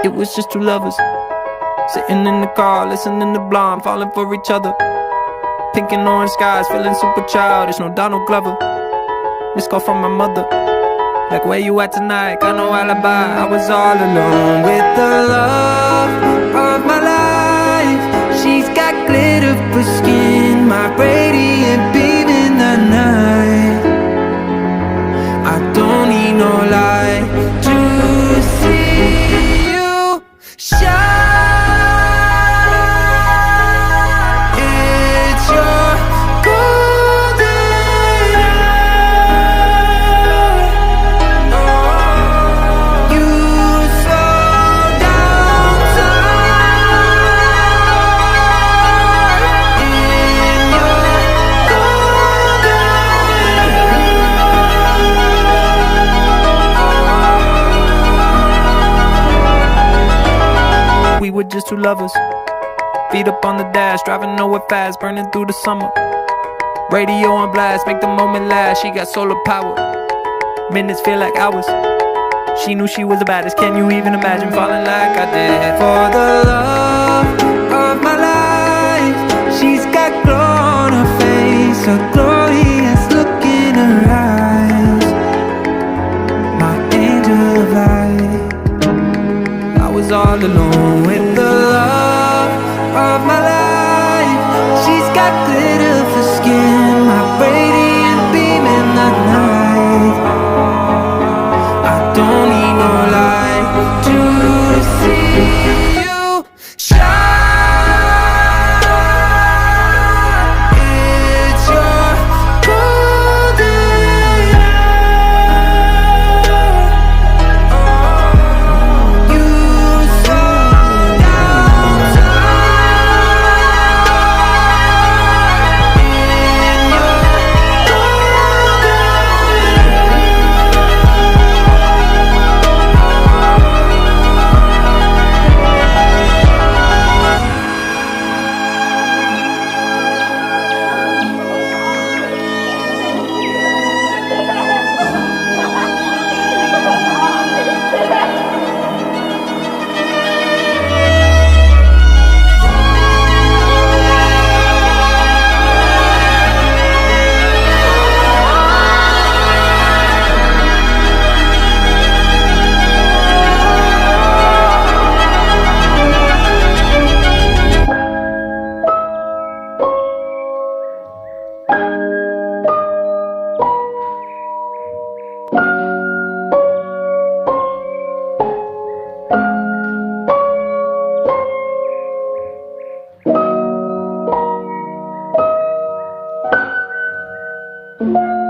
It was just two lovers sitting in the car, listening to Blonde, falling for each other. Pink and orange skies, feeling super childish. No Donald Glover. Missed call from my mother, like, where you at tonight? Got no alibi. I was all alone with the love of my life. She's got glitter for skin, my radiant beam in the night. I don't need no light to see you shine. It's your golden hour. You slow down time in your golden hour. We were just two lovers, feet up on the dash, driving nowhere fast, burning through the summer. Radio on blast, make the moment last. She got solar power, minutes feel like hours. She knew she was the baddest. Can you even imagine falling like I did? For the love of my life, she's got glow on her face, a glorious look in her eyes. My angel of light. I was all alone with the love of my life. She's got glitter for skin, my radiant beam in the night. I don't need no light to see you shine. It's your golden hour. You slow down time in your Thank you.